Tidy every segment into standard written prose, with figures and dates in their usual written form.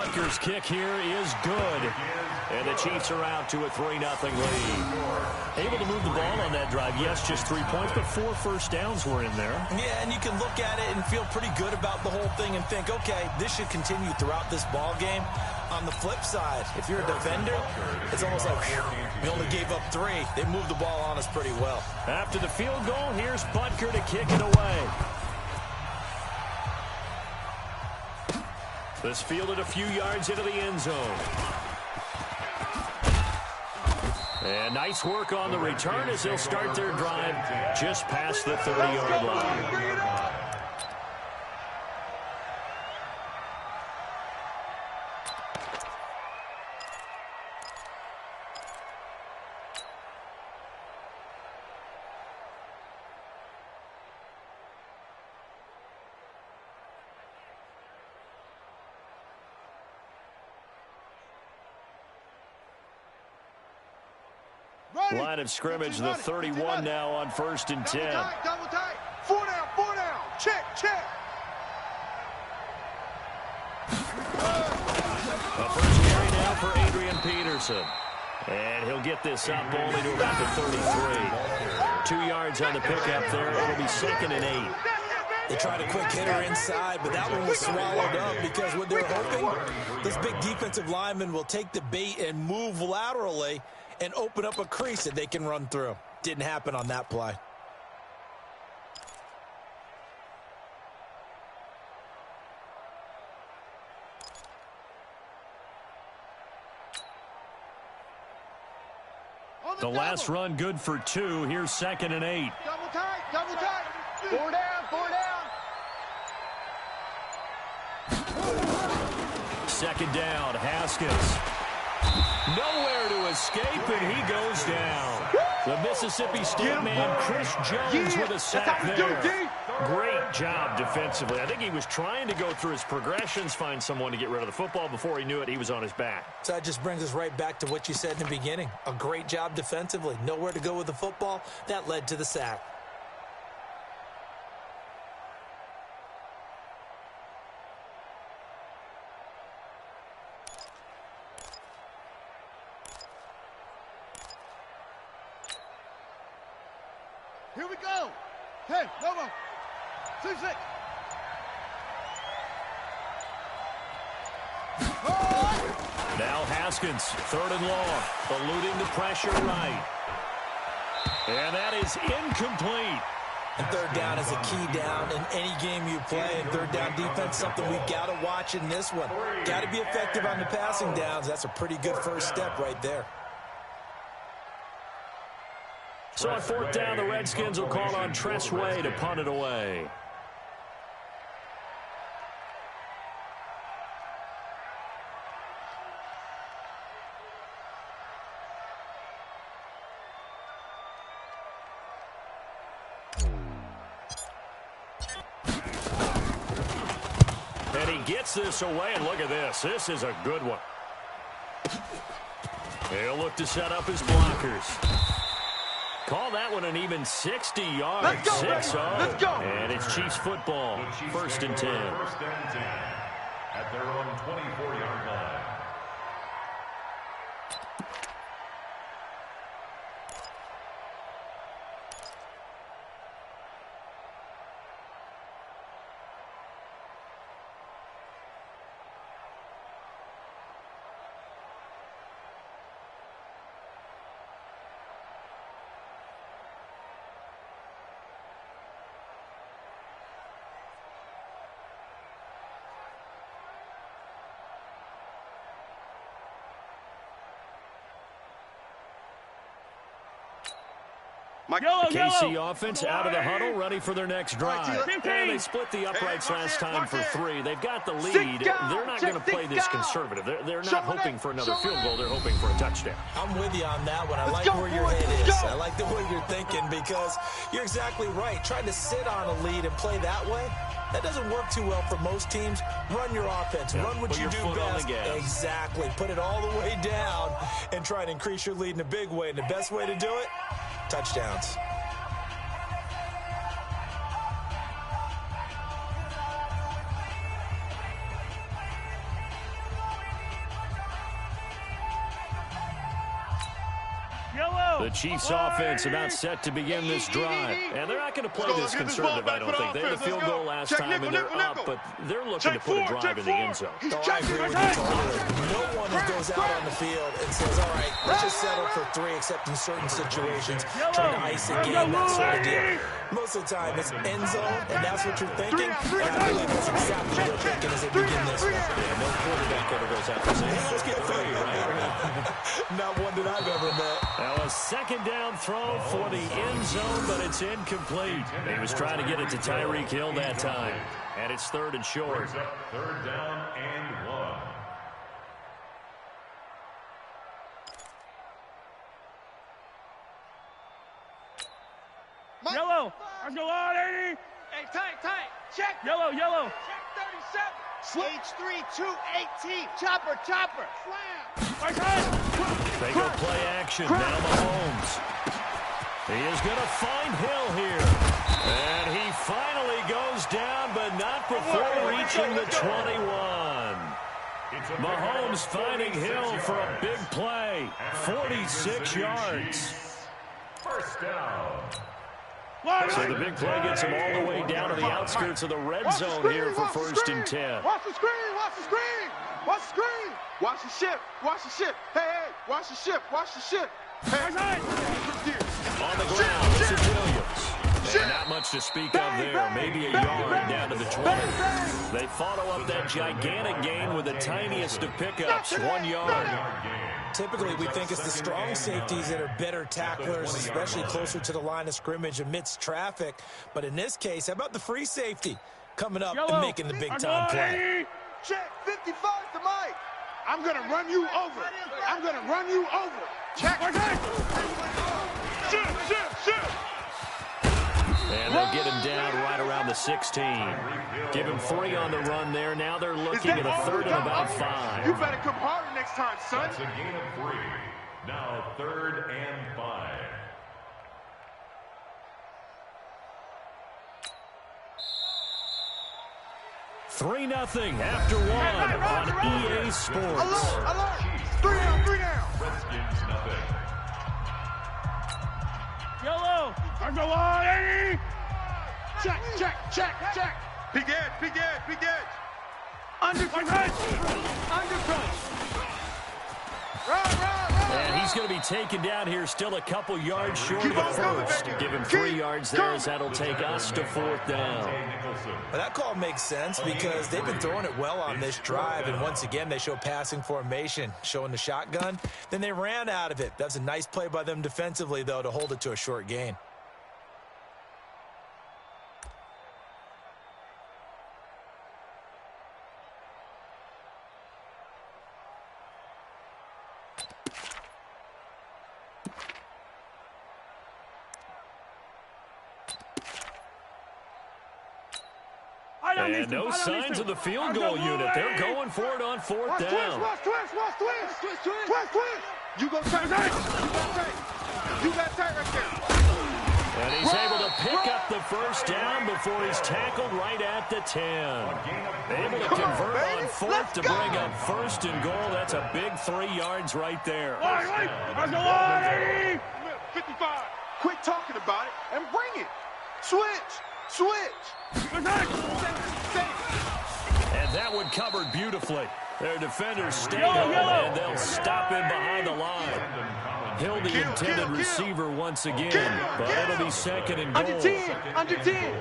Butker's kick here is good. And the Chiefs are out to a 3-0 lead. Able to move the ball on that drive. Yes, just 3 points, but 4 first downs were in there. Yeah, and you can look at it and feel pretty good about the whole thing and think, okay, this should continue throughout this ball game. On the flip side, if you're a defender, it's almost like, whew, we only gave up 3. They moved the ball on us pretty well. After the field goal, here's Butker to kick it away. This fielded a few yards into the end zone. And nice work on the return as they'll start their drive just past the 30-yard line. Line of scrimmage, the 31 now on 1st and 10. Double tight. 4 down. Check. A first carry now for Adrian Peterson. And he'll get this up only to about the 33. 2 yards on the pickup there. It'll be 2nd and 8. They tried a quick hitter inside, but that one was swallowed up because what they're hoping, this big defensive lineman will take the bait and move laterally and open up a crease that they can run through. Didn't happen on that play. The last run good for 2. Here's 2nd and 8. Double tight. 4 down. 2nd down, Haskins. Nowhere to escape, and he goes down. The Mississippi State man, Chris Jones, with a sack there. Great job defensively. I think he was trying to go through his progressions, find someone to get rid of the football. Before he knew it, he was on his back. So that just brings us right back to what you said in the beginning. A great job defensively. Nowhere to go with the football. That led to the sack. Here we go. 10, no more. 2-6. Now Haskins, 3rd and long, eluding the pressure right. And that is incomplete. And 3rd down is a key down in any game you play. And 3rd down defense, something we've got to watch in this one. Got to be effective on the passing downs. That's a pretty good first step right there. So on 4th down, the Redskins will call on Tress Way to punt it away. And he gets this away, and look at this. This is a good one. He'll look to set up his blockers. Call that one an even 60 yards. 6-0. Let's go. And it's Chiefs football. 1st and 10. 1st and 10 at their own 24-yard line. KC offense out of the huddle, ready for their next drive. And they split the uprights last time for 3. They've got the lead. They're not going to play this conservative. They're not hoping for another field goal. They're hoping for a touchdown. I'm with you on that one. I like where your head is. I like the way you're thinking because you're exactly right. Trying to sit on a lead and play that way, that doesn't work too well for most teams. Run your offense. Run what you do best. Exactly. Put it all the way down and try to increase your lead in a big way. And the best way to do it, touchdowns. The Chiefs offense about set to begin this drive. And they're not going to play this conservative, I don't think. They had a field goal last time, and they're up, but they're looking to put a drive in the end zone. I agree with you totally. No one goes out on the field and says, all right, let's just settle for 3, except in certain situations, trying to ice a game, that sort of deal. Most of the time, it's end zone, and that's what you're thinking. And I believe that's exactly what they're thinking as they begin this one. Yeah, no quarterback ever goes out and says, hey, let's get 3, right? Not one that I've ever met. Now a second down throw for the end zone, but it's incomplete. He was trying to get it to Tyreek Hill that time. And it's 3rd and short. Third down and 1. Yellow. Let's go on, 80. Hey, tight. Check. Yellow. Check 37. H3 218. Chopper. Slam. Right side. They go play action. Now Mahomes. He is going to find Hill here. And he finally goes down, but not before reaching the 21. Mahomes finding Hill for a big play. 46 yards. First down. So the big play gets him all the way down to the outskirts of the red zone here for 1st and 10. Watch the screen. Watch the ship. Hey, watch the ship. Hey. On the ground, this is Williams. And not much to speak of there. Maybe a yard down to the 20. They follow up that gigantic gain with the tiniest of pickups, 1 yard. Typically, we think it's the strong safeties that are better tacklers, especially closer to the line of scrimmage amidst traffic. But in this case, how about the free safety coming up and making the big-time play? Check 55 to Mike. I'm going to run you over. Check. Shoot. And they'll get him down right around the 16. Give him 3 on the run there. Now they're looking at a 3rd and about 5. You better come harder next time, son. That's a gain of 3. Now 3rd and 5. Three 0 after 1 on EA Sports. Alert. 3 down. Redskins nothing. Yellow. Let's go on, 80. Check. Big edge. Undercut. Right. And he's going to be taken down here, still a couple yards short of the first. Give him 3 yards there, as that'll take us to 4th down. Well, that call makes sense because they've been throwing it well on this drive, and once again they show passing formation, showing the shotgun. Then they ran out of it. That's a nice play by them defensively, though, to hold it to a short gain. And no signs of the field goal unit. They're going for it on 4th down. Twist. You go tight. You got tight right there. And he's able to pick up the 1st down before he's tackled right at the 10. Able to convert on 4th to bring up 1st and goal. That's a big 3 yards right there. Let's go on, 80. 55. Quit talking about it and bring it. Switch. And that one covered beautifully. Their defenders stay home, and they'll stop him behind the line. Hill, the intended receiver once again, but it'll be 2nd and goal. Under 10.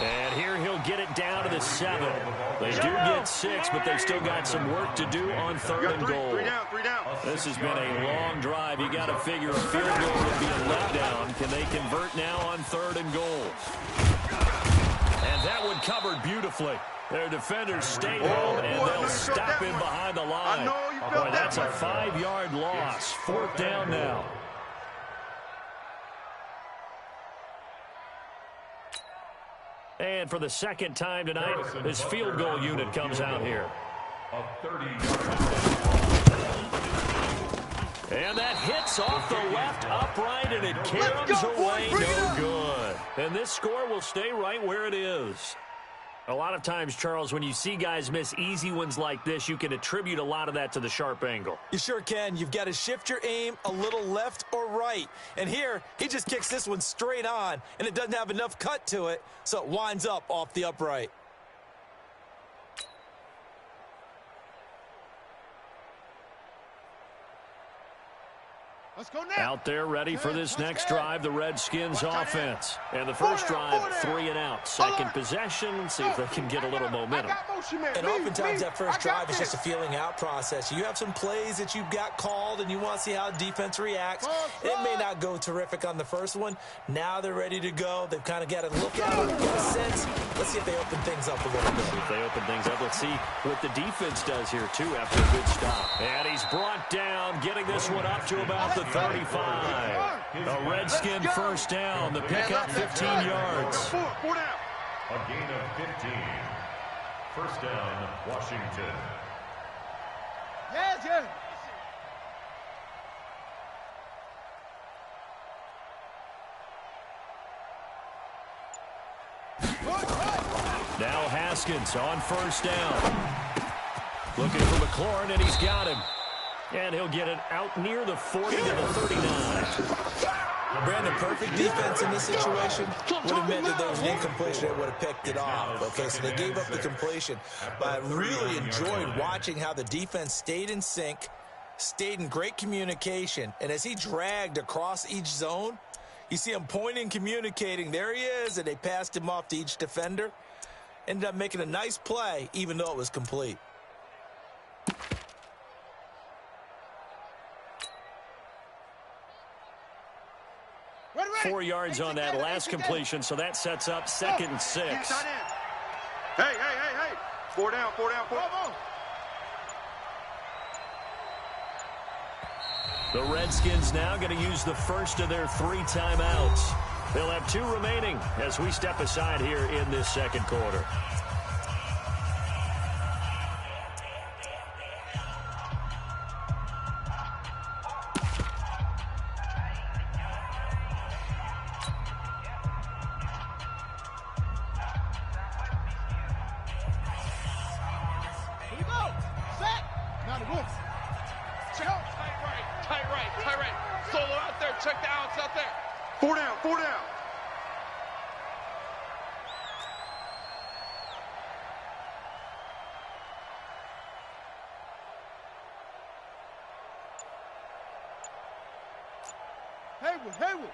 And here he'll get it down to the 7. They do get 6, but they've still got some work to do on 3rd and goal. 3 down. This has been a long drive. You got to figure a field goal would be a letdown. Can they convert now on 3rd and goal? And that one covered beautifully. Their defenders stay home, and they'll stop him behind the line. Boy, that's a 5-yard loss. 4th down now. And for the 2nd time tonight, this field goal unit comes out here. A 30-yard. And that hits off the left upright, and it caroms away no good. And this score will stay right where it is. A lot of times, Charles, when you see guys miss easy ones like this, you can attribute a lot of that to the sharp angle. You sure can. You've got to shift your aim a little left or right. And here, he just kicks this one straight on, and it doesn't have enough cut to it, so it winds up off the upright. Let's go now. Out there ready for this next drive, the Redskins offense. And the first drive, 3 and out. Second possession, see if they can get a little momentum. And oftentimes that first drive is just a feeling out process. You have some plays that you've got called and you want to see how defense reacts. It may not go terrific on the first one. Now they're ready to go. They've kind of got to look at it, get a sense. Let's see if they open things up a little bit. See if they open things up. Let's see what the defense does here, too, after a good stop. And he's brought down, getting this one up to about the 35. A Redskin first down. The pickup 15 yards. A gain of 15. First down, Washington. Yes. Now Haskins on first down. Looking for McLaurin, and he's got him. And he'll get it out near the 40 to the 39. Brandon, perfect defense in this situation would have meant that there was an incompletion that would have picked it off. Okay, so they gave up the completion. But I really enjoyed watching how the defense stayed in sync, stayed in great communication. And as he dragged across each zone, you see him pointing, communicating. There he is, and they passed him off to each defender. Ended up making a nice play, even though it was complete. 4 yards on that last completion, so that sets up 2nd and 6. Hey. 4 down. The Redskins now going to use the first of their 3 timeouts. They'll have 2 remaining as we step aside here in this second quarter. Tight right. Solo out there. Check the outs out there. 4 down. Haywood.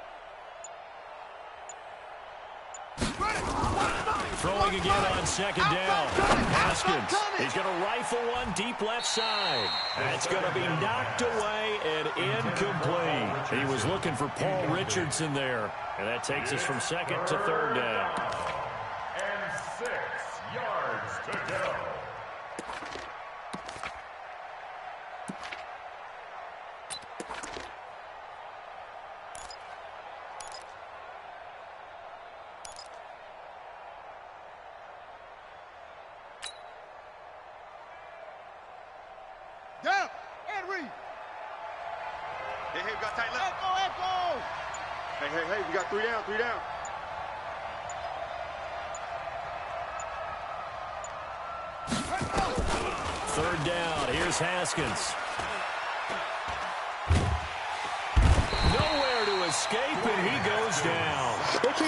Throwing again on 2nd down. Haskins. He's going to rifle one deep left side. That's going to be knocked away and incomplete. He was looking for Paul Richardson there. And that takes us from 2nd to 3rd down. And 6 yards to go. Down. And read. Hey, we got tight left. Echo. Hey, we got 3 down. Third down. Here's Haskins. Nowhere to escape, and he goes down.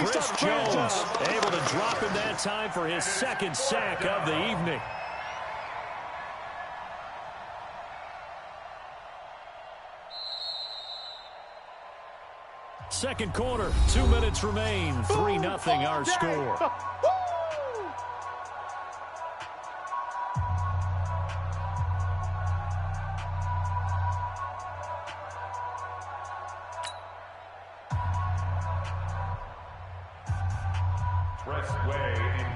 Chris Jones able to drop him that time for his 2nd sack of the evening. Second quarter, 2 minutes remain. 3-0 our score.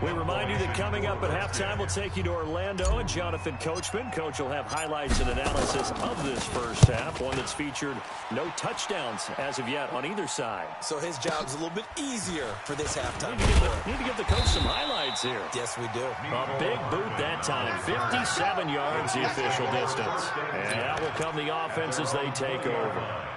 We remind you that coming up at halftime, we'll take you to Orlando and Jonathan Coachman. Coach will have highlights and analysis of this first half, one that's featured no touchdowns as of yet on either side. So his job's a little bit easier for this halftime. Need to give the coach some highlights here. Yes, we do. A big boot that time. 57 yards the official distance. And that will come the offense as they take over.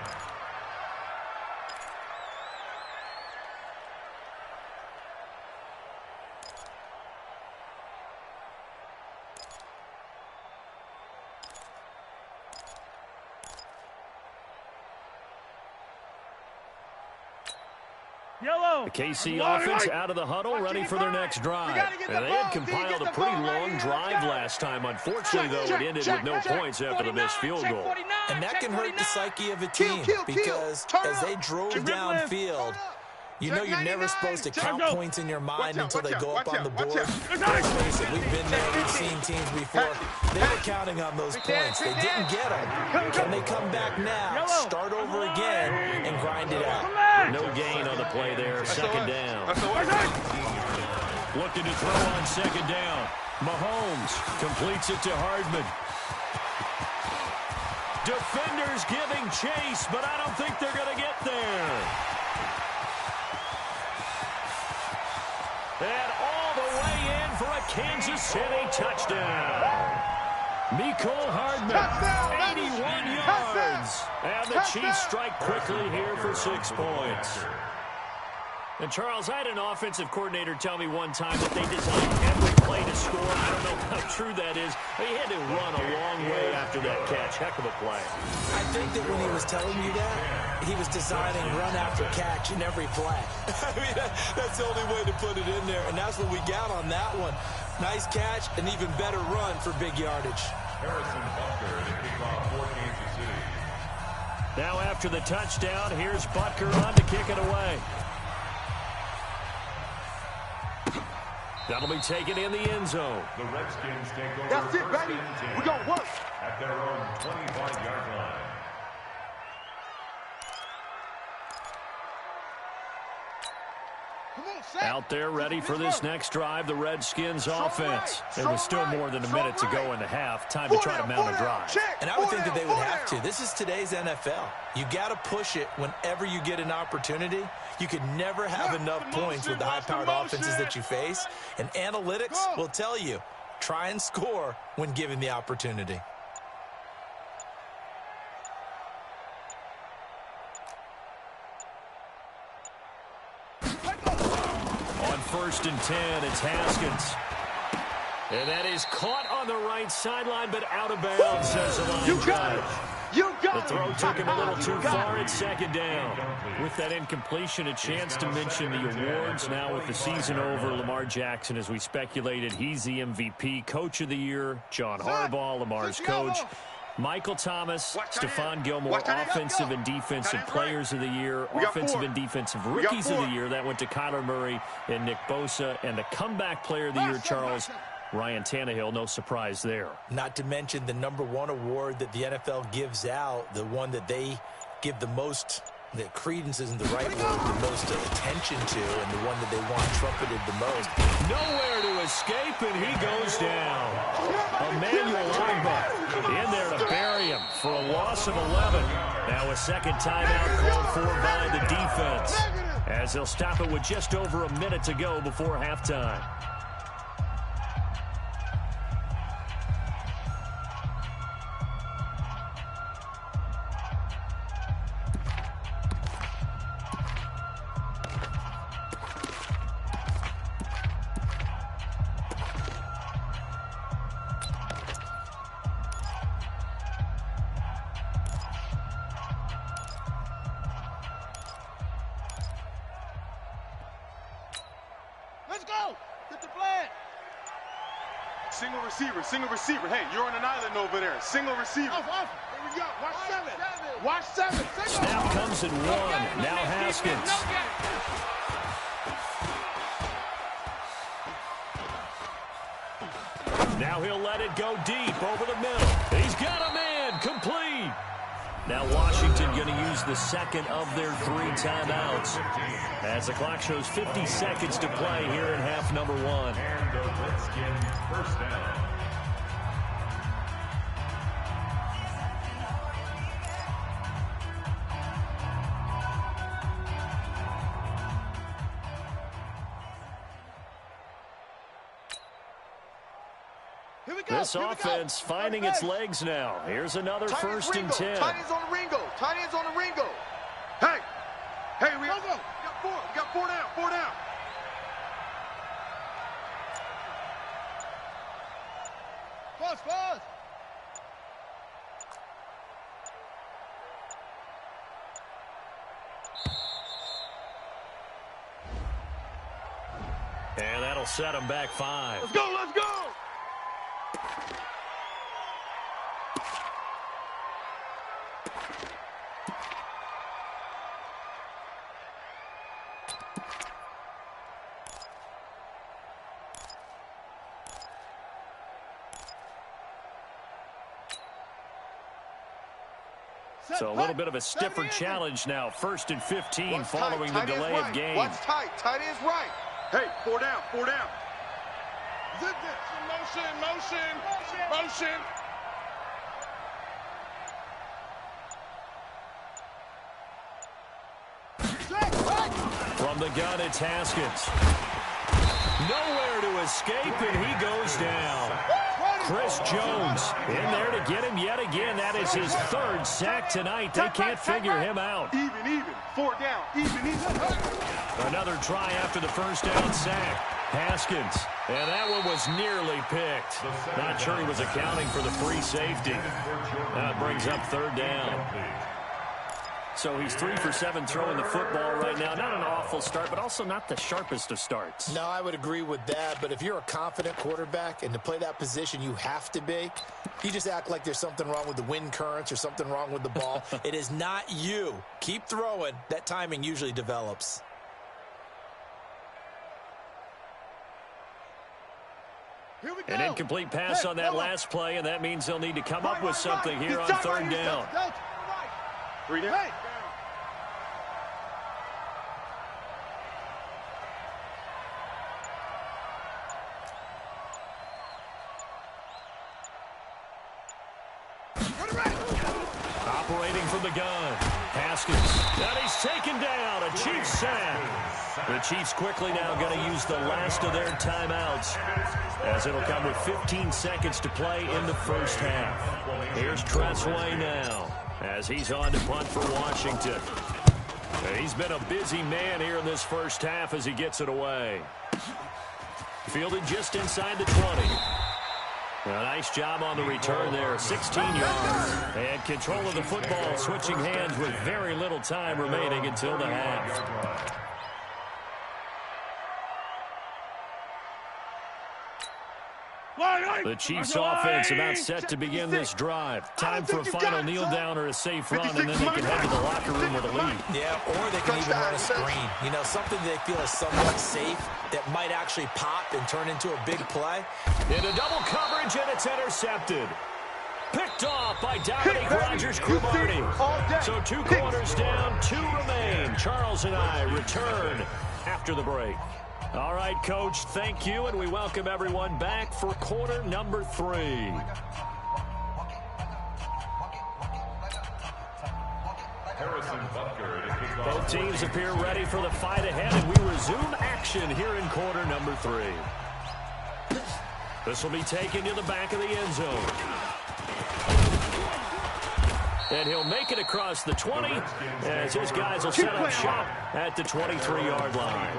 The KC offense out of the huddle, ready for their next drive. And they had compiled a pretty long drive last time. Unfortunately, though, it ended with no points after the missed field goal. And that can hurt the psyche of a team because as they drove downfield, you know you're never supposed to count points in your mind until they go up on the board. Let's face it, we've been there, we've seen teams before. They were counting on those points. They didn't get them. Can they come back now, start over again, and grind it out? No gain on the play there, second down. Looking to throw on second down. Mahomes completes it to Hardman. Defenders giving chase, but I don't think they're going to get there. And all the way in for a Kansas City touchdown. Mecole Hardman, 81 yards. And the Chiefs strike quickly here for 6 points. And, Charles, I had an offensive coordinator tell me one time that they designed every play to score. I don't know how true that is. But he had to run a long way after that catch. Heck of a play. I think that when he was telling you that, he was designing run after catch in every play. I mean, that's the only way to put it in there, and that's what we got on that one. Nice catch, an even better run for big yardage. Harrison Butker to kick off for Kansas City. Now after the touchdown, here's Butker on to kick it away. That'll be taken in the end zone. The Redskins take over. That's it, baby. We're going to work. At their own 25-yard line. Out there ready for this next drive, the Redskins offense. There was still more than a minute to go in the half. Time to try to mount a drive. And I would think that they would have to. This is today's NFL. You got to push it whenever you get an opportunity. You could never have enough points with the high-powered offenses that you face. And analytics will tell you, try and score when given the opportunity. First and 10, it's Haskins. And that is caught on the right sideline, but out of bounds, says the line judge. The throw took him a little too far at second down. With that incompletion, a chance to mention the awards. Now with the season over, Lamar Jackson, as we speculated, he's the MVP, Coach of the Year. John Harbaugh, Lamar's coach. Michael Thomas, Stephon Gilmore, Offensive and Defensive Players of the Year, Offensive and Defensive Rookies of the Year. That went to Kyler Murray and Nick Bosa. And the Comeback Player of the Year, Charles, Ryan Tannehill, no surprise there. Not to mention the #1 award that the NFL gives out, the one that they give the most, the credence isn't the right word, the most attention to, and the one that they want trumpeted the most. Nowhere to escape, and he goes down. Emmanuel Ogbah in there to bury him for a loss of 11. Now a second timeout called for by the defense, as they'll stop it with just over a minute to go before halftime. Single receiver. Hey, you're on an island over there. Single receiver. Off. Here we go. Watch 7. Snap comes at 1. Now Haskins. Now he'll let it go deep over the middle. He's got a man. Complete. Now Washington going to use the second of their 3 timeouts as the clock shows 50 seconds to play here in half number 1. And the Redskins first down. This offense finding its legs now. Here's another first and 10. Tight ends on the Ringo. Hey, we got 4. We got 4 down. 4 down. Pause. And that'll set him back 5. Let's go, let's go! So a little bit of a stiffer challenge now. 1st and 15 following the delay of game. What's tight? Tight is right. Hey, 4 down, 4 down. Zip this. Motion, motion, motion. From the gun, it's Haskins. Nowhere to escape, and he goes down. Chris Jones in there to get him yet again. That is his 3rd sack tonight. They can't figure him out. Even. 4 down. Even. Another try after the 1st down sack. Haskins. And that one was nearly picked. Not sure he was accounting for the free safety. That brings up 3rd down. So he's 3 for 7 throwing the football right now. Not an awful start, but also not the sharpest of starts. No, I would agree with that. But if you're a confident quarterback and to play that position you have to be, you just act like there's something wrong with the wind currents or something wrong with the ball. It is not you. Keep throwing. That timing usually develops. An incomplete pass on that last play, and that means they'll need to come up with something here on 3rd down. 3 down. Operating from the gun. Haskins. And he's taken down. A Chiefs sack. The Chiefs quickly now going to use the last of their timeouts, as it'll come with 15 seconds to play in the 1st half. Here's Tressway now, as he's on to punt for Washington. And he's been a busy man here in this 1st half as he gets it away. Fielded just inside the 20. A nice job on the return there, 16 yards. And control of the football, switching hands with very little time remaining until the half. The Chiefs offense about set to begin this drive. Time for a final kneel down or a safe run, and then they can head to the locker room with a lead. Yeah, or they can even run a screen. You know, something they feel is somewhat safe that might actually pop and turn into a big play. Into double coverage, and it's intercepted. Picked off by Dominique Rodgers-Cromartie. So 2 corners down, 2 remain. Charles and I return after the break. All right, Coach, thank you, and we welcome everyone back for quarter number 3. Both teams appear ready for the fight ahead, and we resume action here in quarter number 3. This will be taken to the back of the end zone. And he'll make it across the 20, as his guys will set up shop at the 23-yard line.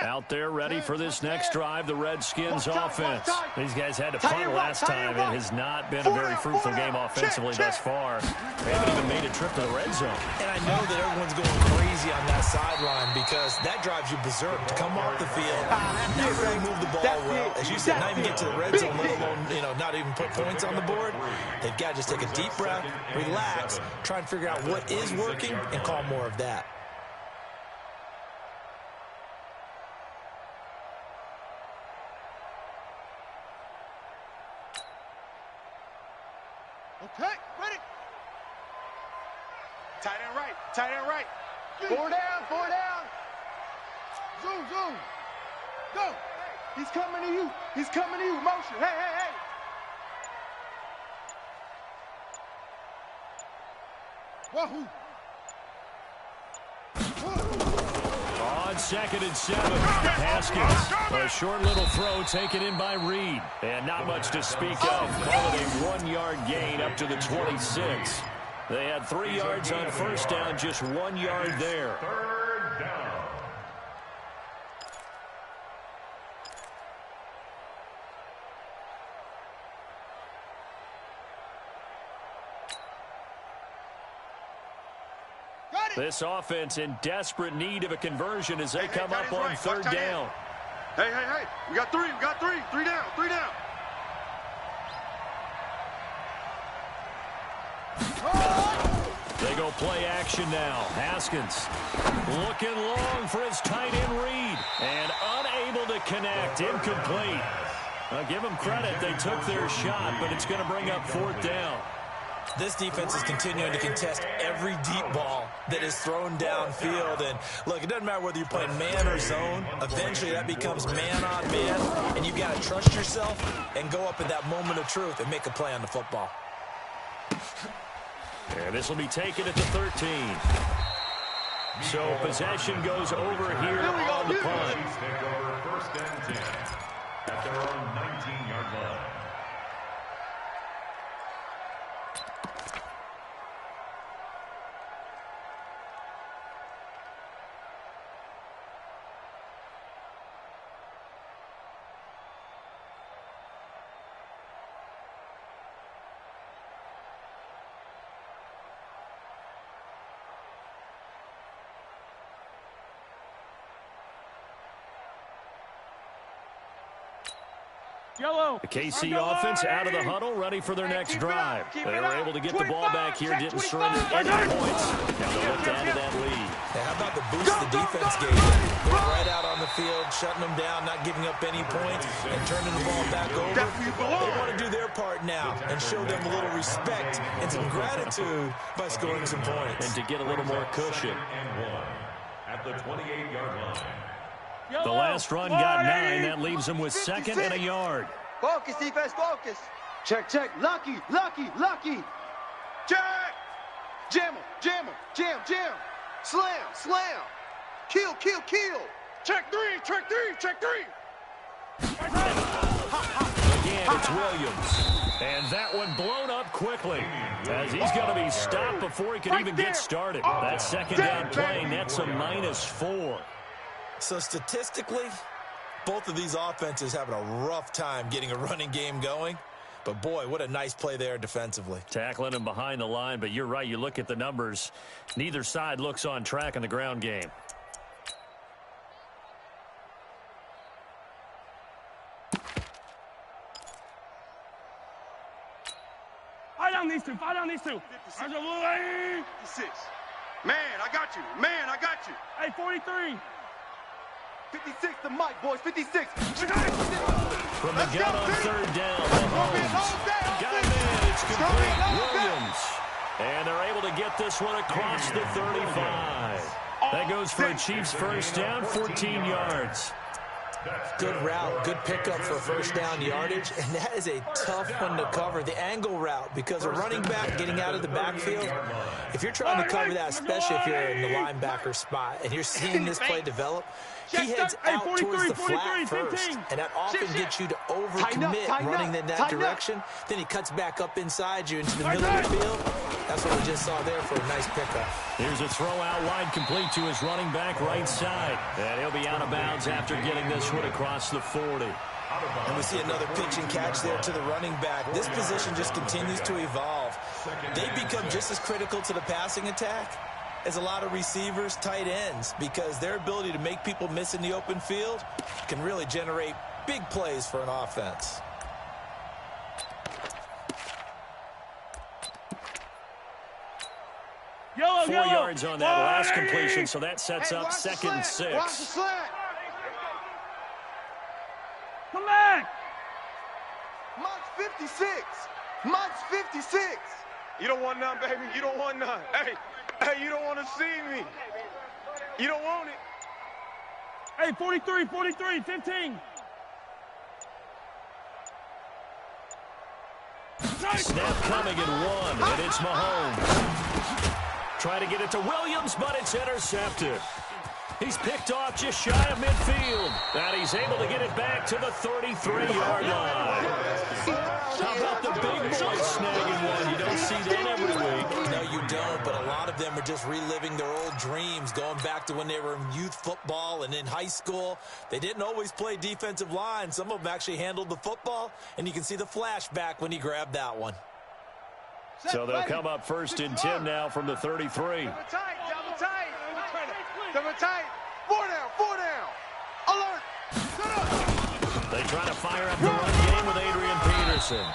Out there ready for this next drive, the Redskins offense. These guys had to punt last time. It has not been a very fruitful game offensively thus far. They haven't even made a trip to the red zone. And I know that everyone's going crazy on that sideline because that drives you berserk to come off the field, not really move the ball well. As you said, not even get to the red zone, let alone, not even put points on the board. They've got to just take a deep breath, relax, try and figure out what is working and call more of that. Okay, ready. Tight end right, tight end right. 4 down, 4 down. Zoom, zoom. Go. He's coming to you. He's coming to you. Motion. Hey, hey, hey. Wahoo. On 2nd and 7, Haskins. A short little throw taken in by Reed. And not much to speak of. Call it a 1-yard gain up to the 26. They had 3 yards on first down, just 1 yard there. Third down. This offense in desperate need of a conversion as they come up on third down. Hey. We got three. Three down. They go play action now. Haskins looking long for his tight end read. And unable to connect. Incomplete. I'll give them credit. They took their shot, but it's going to bring up fourth down. This defense is continuing to contest every deep ball that is thrown downfield. And, look, it doesn't matter whether you're playing man or zone. Eventually, that becomes man on man. And you've got to trust yourself and go up at that moment of truth and make a play on the football. And this will be taken at the 13. So possession goes over here on the punt. Take over first and 10 at their own 19-yard line. The KC offense out of the huddle, ready for their next drive. They were able to get the ball back here, didn't surrender any points. Now they look to add to that lead. Hey, how about the boost the defense gave them? Going right out on the field, shutting them down, not giving up any points, and turning the ball back over. They want to do their part now and show them a little respect and some gratitude by scoring some points. And to get a little more cushion. At the 28-yard line. The last run got 9. That leaves them with 2nd and a yard. Focus, defense, focus. Check. Lucky. Check. Jam. Slam. Kill. Check three. Again, it's Williams. And that one blown up quickly as he's going to be stopped before he can even get started. That second down play nets a -4. So statistically, both of these offenses having a rough time getting a running game going. But, boy, what a nice play there defensively. Tackling him behind the line, but you're right. You look at the numbers. Neither side looks on track in the ground game. Fight on these two. 56. Man, I got you. Hey, 43. 56 to Mike, boys. 56. From the gun on third down, Mahomes got him in. It's complete. Williams. And they're able to get this one across the 35. That goes for a Chiefs first down, 14 yards. Good route, good pickup for first down yardage, and that is a tough one to cover, the angle route, because a running back getting out of the backfield, if you're trying to cover that, especially if you're in the linebacker spot, and you're seeing this play develop, he heads out towards the flat first, and that often gets you to overcommit running in that direction. Then he cuts back up inside you into the middle of the field. That's what we just saw there for a nice pickup. Here's a throw out wide, complete to his running back right side. And he'll be out of bounds after getting this one across the 40. And we see another pitch and catch there to the running back. This position just continues to evolve. They become just as critical to the passing attack as a lot of receivers, tight ends, because their ability to make people miss in the open field can really generate big plays for an offense. Yellow, 4 yards on that last completion, so that sets up 2nd and 6. Watch the slant. Come back. Mike's 56. Mike's 56. You don't want none, baby. You don't want none. Hey, you don't want to see me. You don't want it. Hey, 43, 15. Snap coming at 1, and it's Mahomes. Trying to get it to Williams, but it's intercepted. He's picked off just shy of midfield. And he's able to get it back to the 33-yard line. How about the big boy snagging one? You don't see that every week. No, you of them are just reliving their old dreams, going back to when they were in youth football and in high school. They didn't always play defensive line. Some of them actually handled the football, and you can see the flashback when he grabbed that one. So they'll come up first and 10 now from the 33. Double tight, double tight. Double tight. Four down. Alert. Set up. They try to fire up the run game with Adrian Peterson.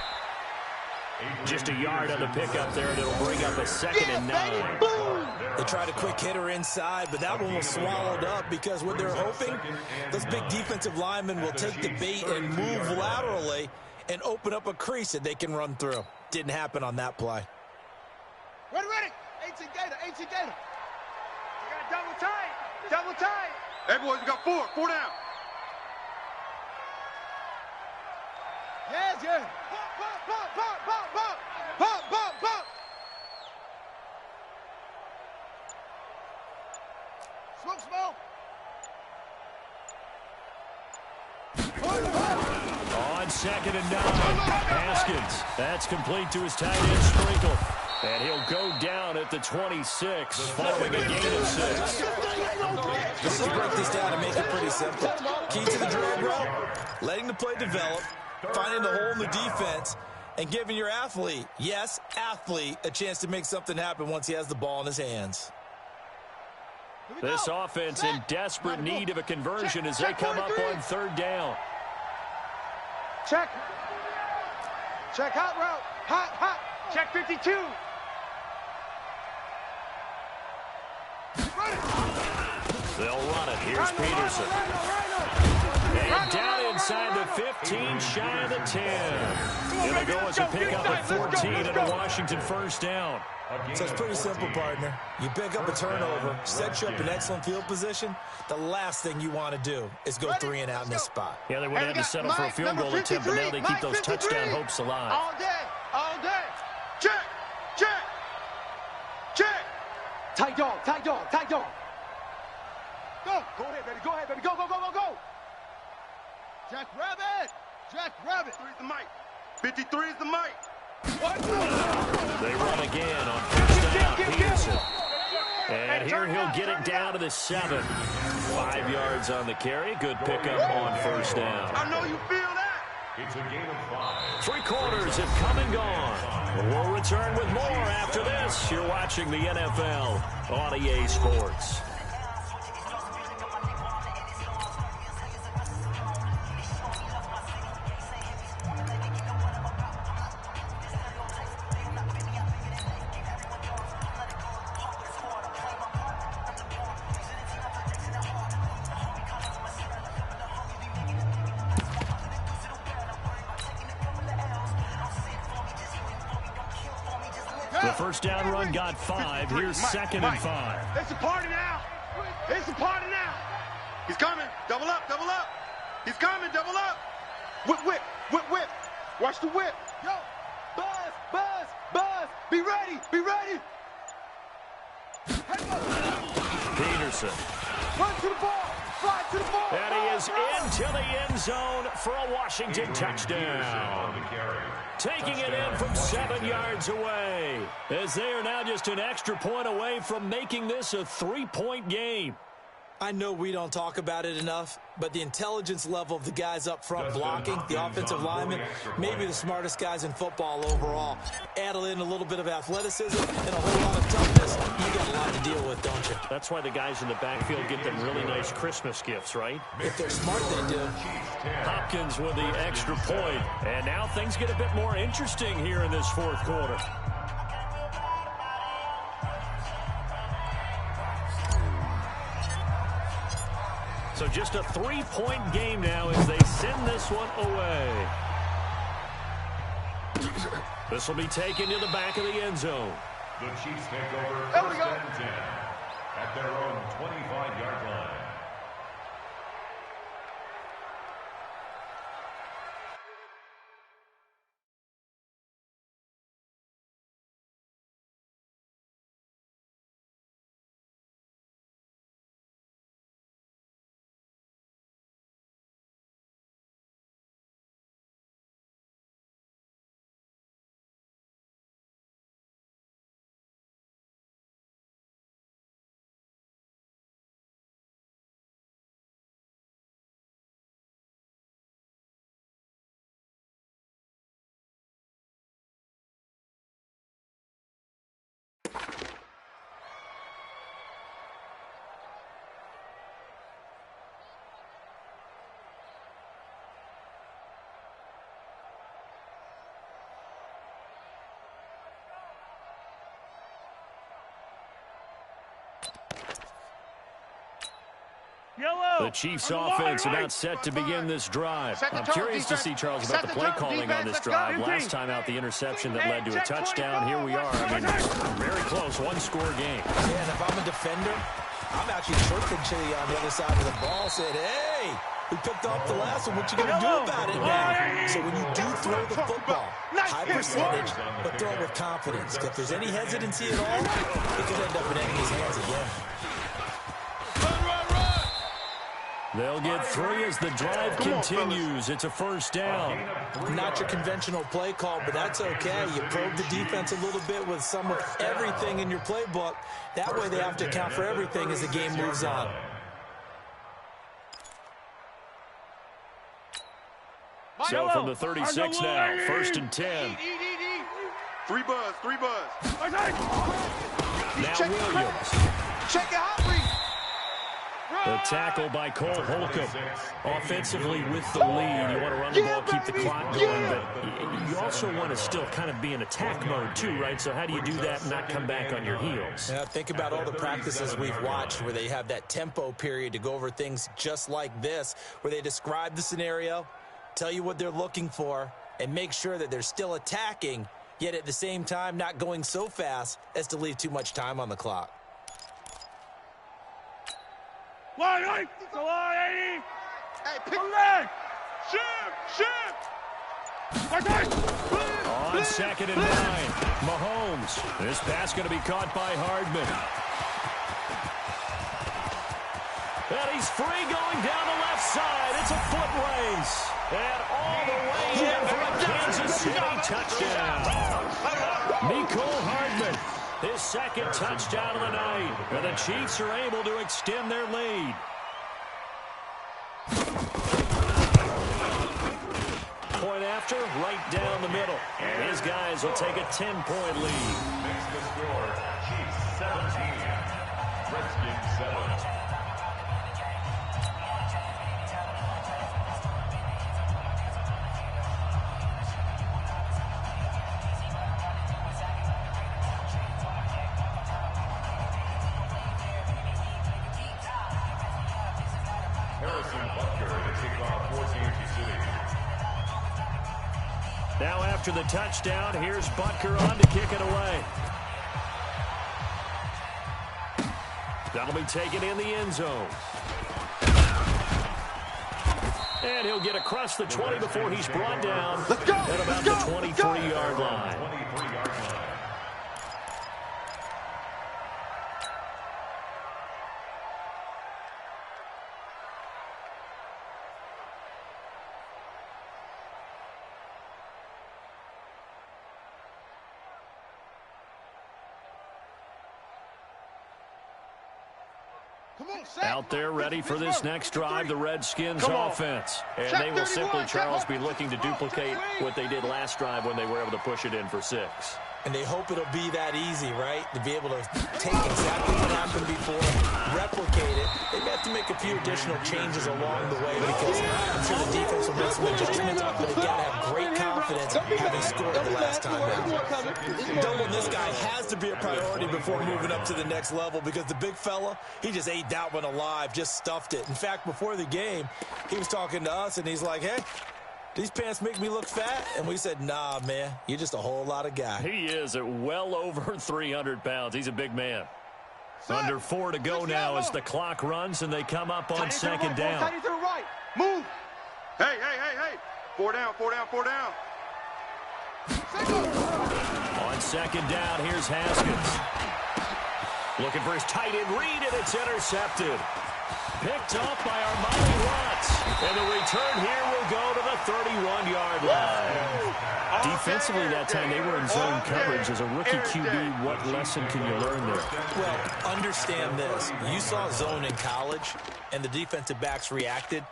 Just a yard on the pickup there, and it'll bring up a 2nd and 9. They tried a quick hitter inside, but that one was swallowed up because what they're hoping, those big defensive linemen will take the bait and move laterally and open up a crease that they can run through. Didn't happen on that play. Ready. 18 Gator. You got double tight. Hey, boys, you got four down. Yes. Pop. Smoke. On 2nd and 9, Haskins. That's complete to his tight end, Sprinkle. And he'll go down at the 26, following a gain of 6. Let's just break this down and make it pretty simple. Key to the drag route, letting the play develop, finding the hole in the defense, and giving your athlete, yes, athlete, a chance to make something happen once he has the ball in his hands. This offense in desperate need of a conversion as they come up on 3rd down. Check hot route. Hot. Check 52. They'll run it. Here's Peterson. And down inside the 15, shy of the 10. It'll go as a pickup at 14 and a Washington 1st down. So it's pretty simple, partner. You pick up a turnover, set you up in excellent field position. The last thing you want to do is go 3 and out in this spot. Yeah, they would have to settle for a field goal attempt, but now they keep those touchdown hopes alive. All day. Check. Tight dog. Go ahead, baby. Go. Jack Rabbit. 53 is the mic. They run again on 1st down, Peterson. And here he'll get it down to the 7. 5 yards on the carry. Good pickup on 1st down. I know you feel that. It's a gain of 5. 3 quarters have come and gone. We'll return with more after this. You're watching the NFL on EA Sports. The 1st down run got 5. Here's 2nd and 5. It's a party now. He's coming. Double up. He's coming. Double up. Whip. Watch the whip. Yo. Buzz. Be ready. Peterson. Run to the ball. Fly to the ball. And he is into the end zone for a Washington touchdown. Taking it in from 7 yards away, as they are now just an extra point away from making this a 3-point game. I know we don't talk about it enough, but the intelligence level of the guys up front blocking, the offensive linemen, maybe the smartest guys in football overall. Add in a little bit of athleticism and a whole lot of toughness. You got a lot to deal with, don't you? That's why the guys in the backfield get them really nice Christmas gifts, right? If they're smart, they do. Hopkins with the extra point. And now things get a bit more interesting here in this 4th quarter. So just a 3-point game now as they send this one away. This will be taken to the back of the end zone. The Chiefs take over 1st and 10 at their own 25-yard line. The Chiefs offense about set to begin this drive. I'm curious to see, Charles, about the play calling on this drive. Last time out, the interception that led to a touchdown. Here we are. I mean, very close, one-score game. Yeah, and if I'm a defender, I'm actually chirping Chili on the other side of the ball, said, hey, we picked off the last one. What you going to do about it now? So when you do throw the football, high percentage, but throw it with confidence. If there's any hesitancy at all, it could end up in enemy's hands again. They'll get 3 as the drive continues. It's a first down. Not your conventional play call, but that's okay. You probe the defense a little bit with some of everything in your playbook. That way they have to account for everything as the game moves on. So from the 36 now, first and 10. Three buzz. Now Williams. Check it out, Bree. The tackle by Cole Holcomb. Offensively with the lead, you want to run the ball, keep the clock going, but you also want to still kind of be in attack mode too, right? So how do you do that and not come back on your heels? Yeah, think about all the practices we've watched where they have that tempo period to go over things just like this, where they describe the scenario, tell you what they're looking for, and make sure that they're still attacking, yet at the same time not going so fast as to leave too much time on the clock. Line, come on, 80. Hey, pick back. On second and 9, Mahomes. This pass going to be caught by Hardman. And he's free going down the left side. It's a foot race. And all the way in for a Kansas City touchdown. Mecole Hardman, his second touchdown of the night. And the Chiefs are able to extend their lead. Point after, right down the middle. And his guys will take a 10-point lead. Makes the score, Chiefs 17, Redskins 7. Now after the touchdown, here's Butker on to kick it away. That'll be taken in the end zone. And he'll get across the 20 before he's brought down at about the 23-yard line. Out there ready for this next drive, the Redskins offense. And they will simply, Charles, be looking to duplicate what they did last drive when they were able to push it in for 6. And they hope it'll be that easy, right? To be able to take exactly what happened before, replicate it. They may have to make a few additional changes along the way because I'm sure the defense will make some adjustments. But again, have great confidence having scored the last time out. Doubling this guy has to be a priority before moving up to the next level because the big fella, he just ate that one alive, just stuffed it. In fact, before the game, he was talking to us and he's like, hey, these pants make me look fat? And we said, nah, man, you're just a whole lot of guy. He is at well over 300 pounds. He's a big man. Under 4 to go now as the clock runs and they come up on second down. Tight to the right. Move. Hey. 4 down. On second down, here's Haskins. Looking for his tight end read, and it's intercepted. Picked up by Armani Watts. And the return here will go to the 31-yard line. Defensively that time, they were in zone coverage. As a rookie QB, what lesson can you learn there? Well, understand this. You saw zone in college, and the defensive backs reacted,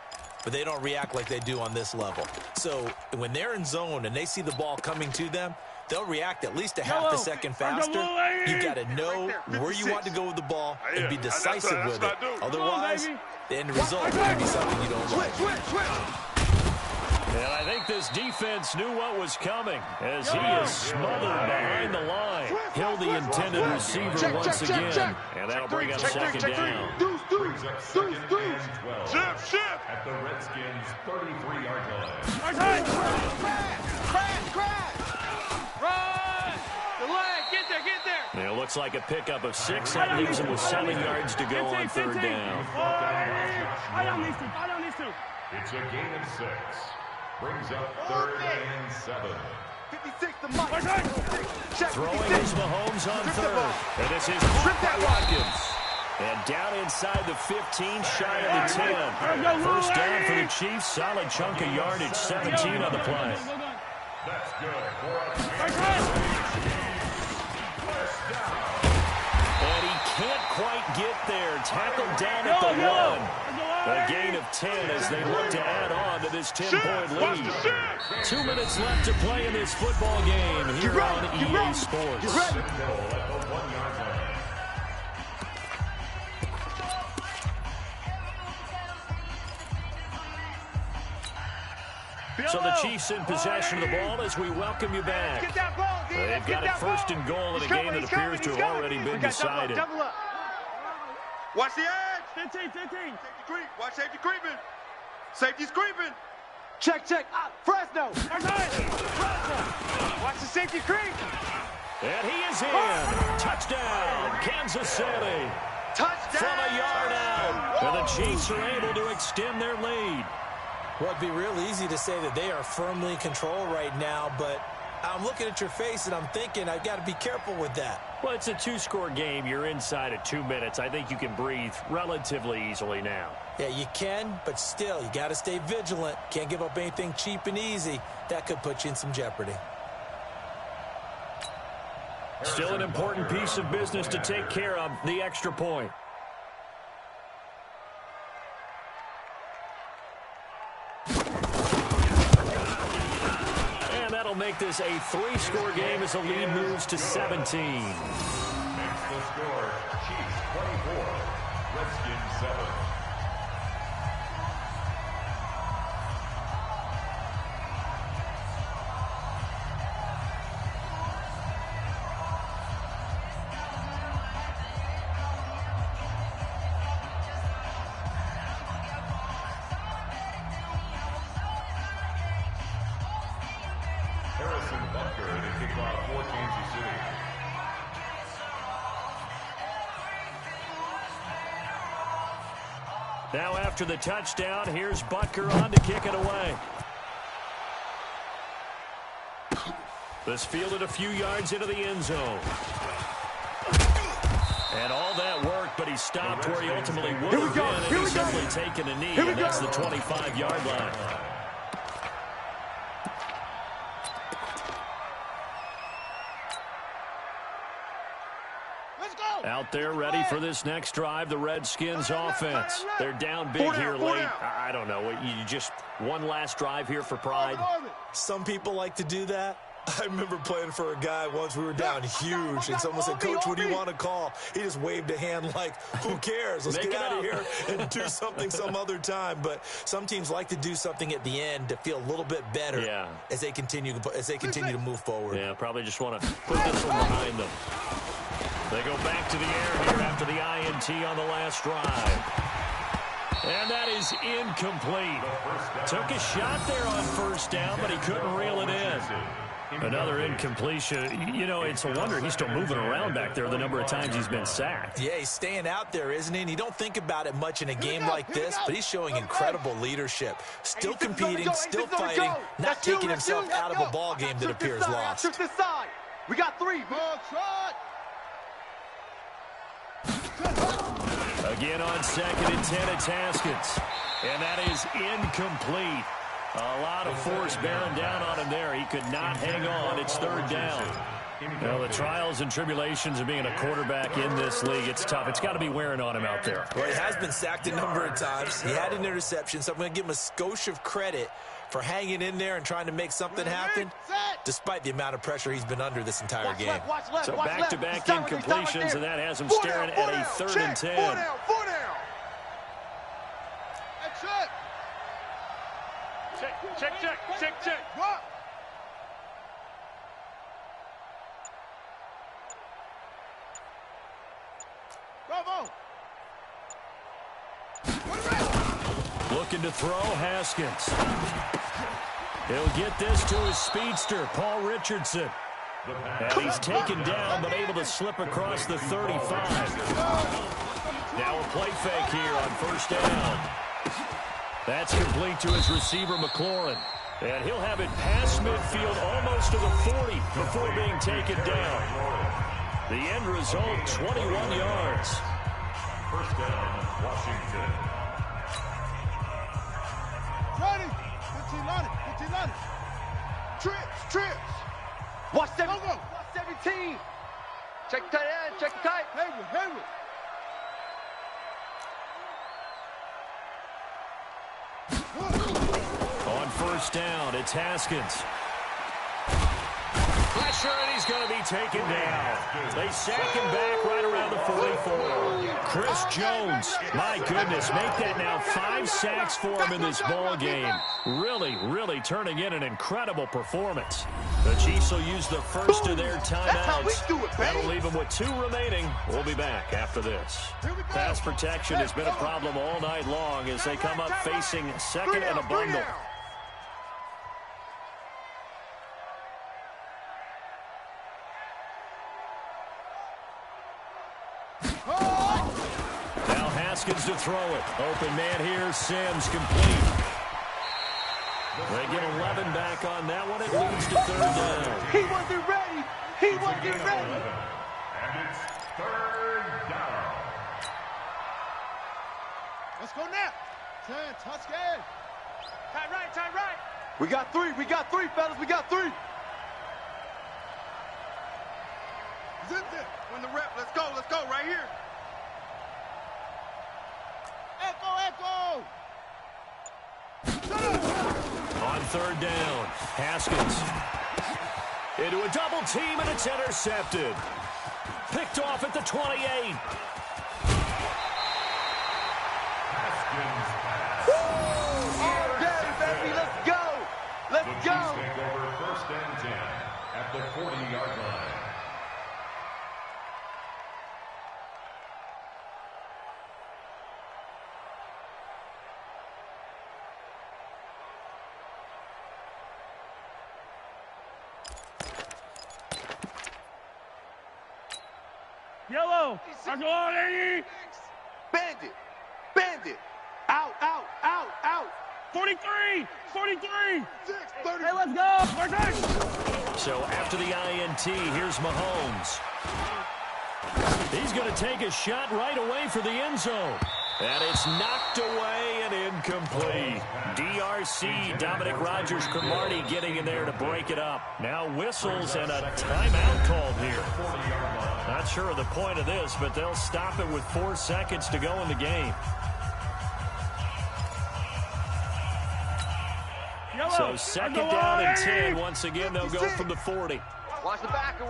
but they don't react like they do on this level. So when they're in zone and they see the ball coming to them, they'll react at least a half a second faster. You've got to know where you want to go with the ball and be decisive with it. Otherwise, the end result may be something you don't like. And I think this defense knew what was coming as he is smothered behind the line. Hill, the intended receiver once again. And that'll bring up second down. Brings up second and 12. Shift. At the Redskins' 33-yard line. Crash. Run. The leg. Get there. And it looks like a pickup of 6. That leaves him with 7 yards to go on third down. I don't need to. It's a gain of 6. Brings up third and 7. 56 to Mike. Throwing is Mahomes on third. And this is caught by Watkins. And down inside the 15, shy of the 10. First down for the Chiefs. Solid chunk of yardage, 17 on the play. That's good for a And he can't quite get there. Tackled down at the 1. A gain of 10 as they look to add on to this 10-point lead. 2 minutes left to play in this football game here on EA Sports. So the Chiefs in possession of the ball as we welcome you back. They've got it first and goal in a game that appears to have already been decided. Watch the edge. 15. Watch safety creeping. Safety's creeping. Check. Fresno. Watch the safety creep. And he is in. Touchdown, Kansas City. Touchdown. From a yard out. And the Chiefs are able to extend their lead. Well, it'd be real easy to say that they are firmly in control right now, but I'm looking at your face and I'm thinking I've got to be careful with that. Well, it's a 2-score game. You're inside of 2 minutes. I think you can breathe relatively easily now. Yeah, you can, but still, you got to stay vigilant. Can't give up anything cheap and easy. That could put you in some jeopardy. Still an important piece of business to take care of, the extra point. Make this a 3-score game as the lead moves to 17. Makes the score Chiefs 24, Redskins 7. Now after the touchdown, here's Butker on to kick it away. This fielded a few yards into the end zone. And all that work, but he stopped where he ultimately would have been, and he's simply taken a knee, and that's the 25-yard line. Out there ready for this next drive, the Redskins offense. They're down big here late. I don't know. You just one last drive here for pride? Some people like to do that. I remember playing for a guy once. We were down huge, and someone said, "Coach, what do you want to call?" He just waved a hand like, who cares? Let's get out of here and do something some other time. But some teams like to do something at the end to feel a little bit better as they continue to move forward. Yeah, probably just want to put this one behind them. They go back to the air here after the INT on the last drive. And that is incomplete. Took a shot there on first down, but he couldn't reel it in. Another incompletion. You know, it's a wonder he's still moving around back there the number of times he's been sacked. Yeah, he's staying out there, isn't he? And you don't think about it much in a game like this, but he's showing incredible leadership. Still competing, still fighting, not taking himself out of a ball game that appears lost. We got 3. Again on 2nd and 10, it's Haskins. And that is incomplete. A lot of force bearing down on him there. He could not hang on. It's 3rd down. Well, the trials and tribulations of being a quarterback in this league, it's tough. It's got to be wearing on him out there. Well, he has been sacked a number of times. He had an interception, so I'm going to give him a skosh of credit for hanging in there and trying to make something happen, despite the amount of pressure he's been under this entire game. So back-to-back incompletions, and that has him staring at a 3rd and 10. 4 down. Check. What? Bravo. Looking to throw, Haskins. He'll get this to his speedster, Paul Richardson. And he's taken down, but able to slip across the 35. Now a play fake here on 1st down. That's complete to his receiver, McLaurin. And he'll have it past midfield almost to the 40 before being taken down. The end result, 21 yards. 1st down, Washington. Ready. 15 Trips. Watch 17. Check the tight end. Check the tight. Hayward. On 1st down, it's Haskins. Pressure, and he's going to be taken down. They sack him back right around the 44. Chris Jones, my goodness, make that now 5 sacks for him in this ball game. Really turning in an incredible performance. The Chiefs will use the first of their timeouts. That'll leave them with 2 remaining. We'll be back after this. Pass protection has been a problem all night long as they come up facing 2nd and a bundle. Now Haskins to throw it. Open man here, Sims complete. They get 11 back on that one. It leads to 3rd down. He wasn't ready. And it's 3rd down. Let's go now. 10, touchdown. Tight right. We got 3, fellas. We got 3. Zip it. Win the rep. Let's go right here. Echo. On 3rd down, Haskins into a double team, and it's intercepted. Picked off at the 28. Haskins pass. All day, baby. Let's go. The Chiefs take over 1st and 10 at the 40-yard line. Yellow. I'm going 80. Bandit. Out. 43. 6, 30. Hey, let's go. So after the INT, here's Mahomes. He's going to take a shot right away for the end zone. And it's knocked away and incomplete. DRC, Dominic Rodgers-Cromartie getting in there to break it up. Now whistles and a timeout called here. Not sure of the point of this, but they'll stop it with 4 seconds to go in the game. So 2nd down and 10. Once again, they'll go from the 40. Watch the backer.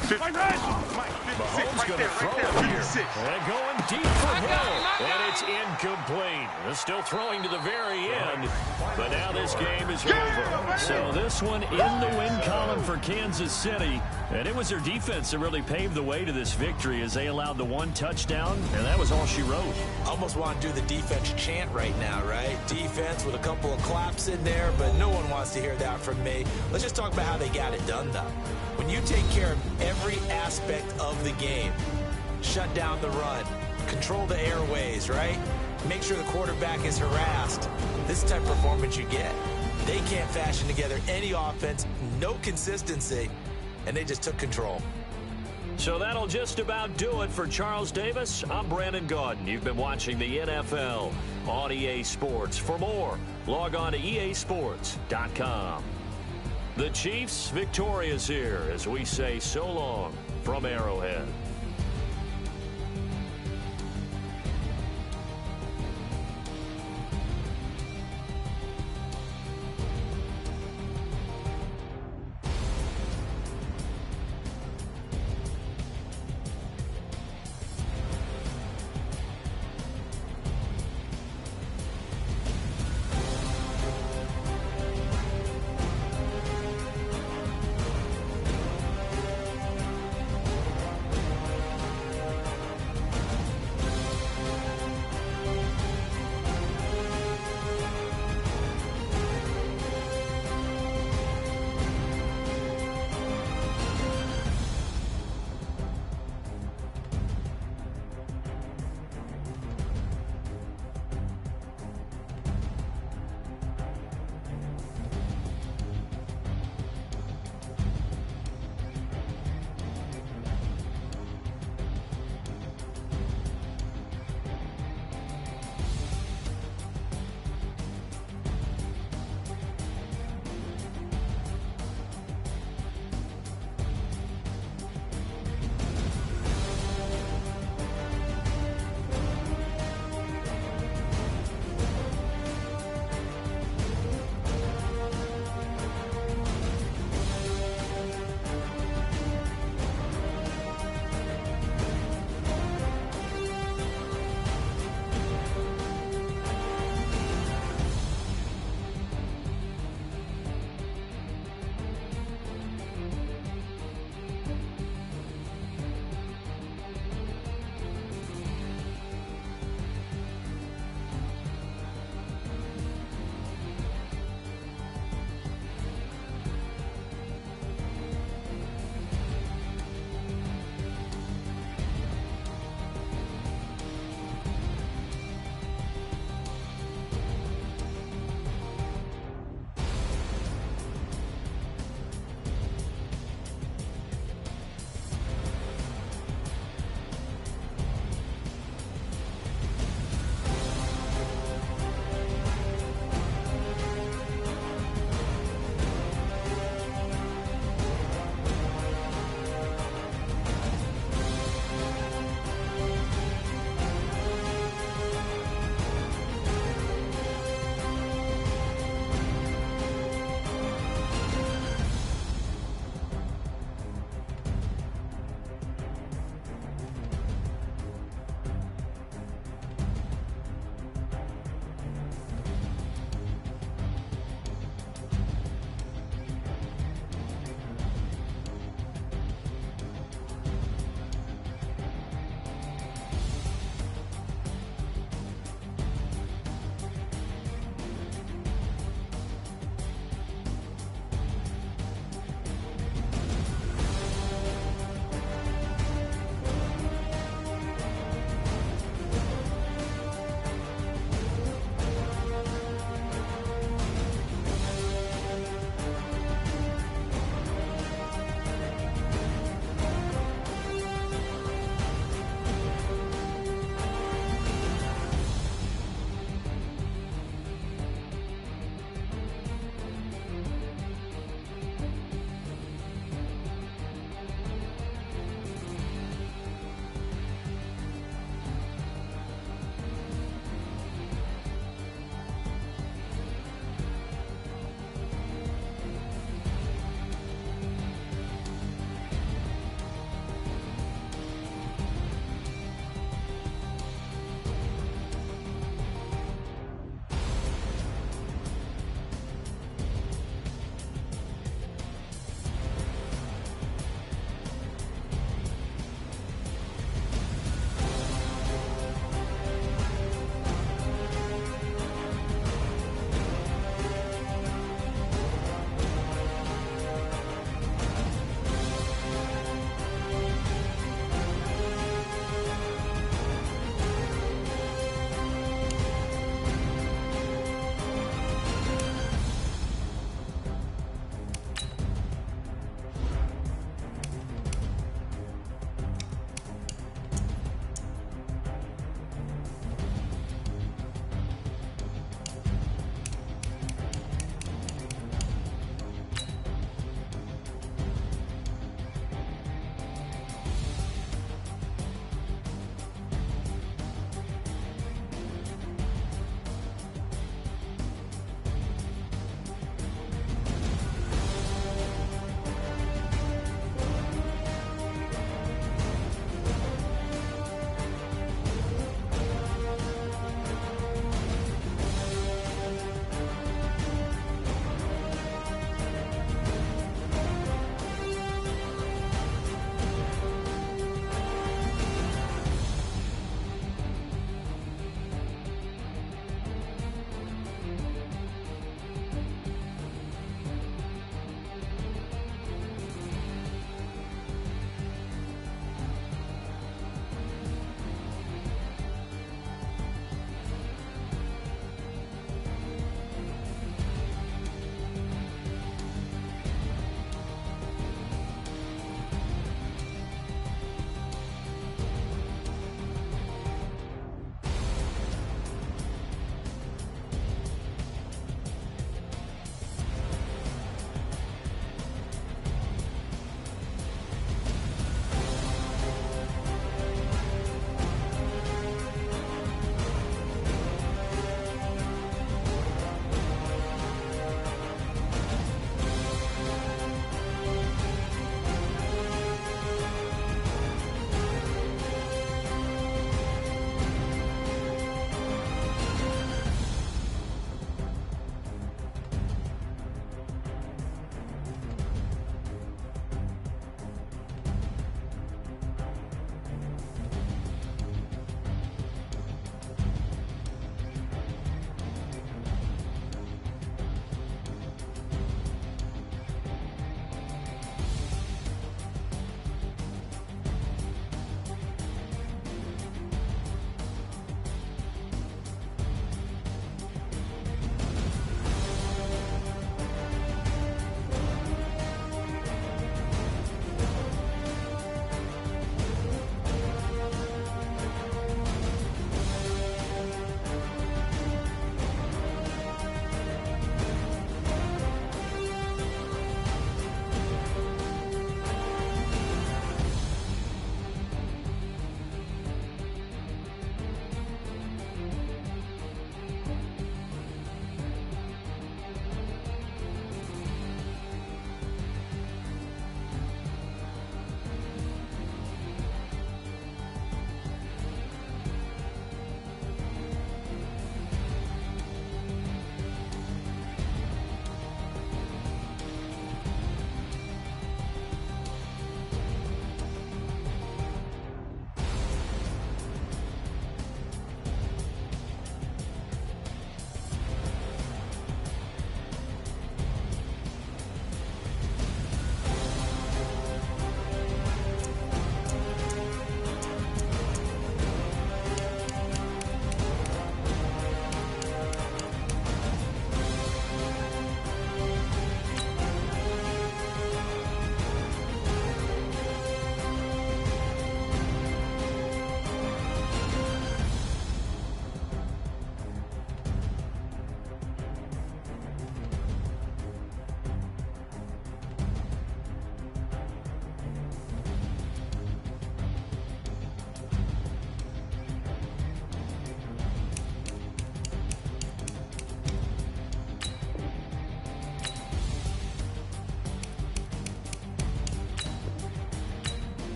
Mahomes going to throw it here. And going deep for Hill. And it's incomplete. They're still throwing to the very end. But now this game is over. So this one in the win column for Kansas City. And it was their defense that really paved the way to this victory as they allowed the 1 touchdown. And that was all she wrote. Almost want to do the defense chant right now, right? Defense with a couple of claps in there, but no one wants to hear that from me. Let's just talk about how they got it done, though. When you take care of every aspect of the game, shut down the run, control the airways, right? Make sure the quarterback is harassed. This is the type of performance you get. They can't fashion together any offense, no consistency, and they just took control. So that'll just about do it for Charles Davis. I'm Brandon Gaudin. You've been watching the NFL on EA Sports. For more, log on to easports.com. The Chiefs victorious here as we say so long from Arrowhead.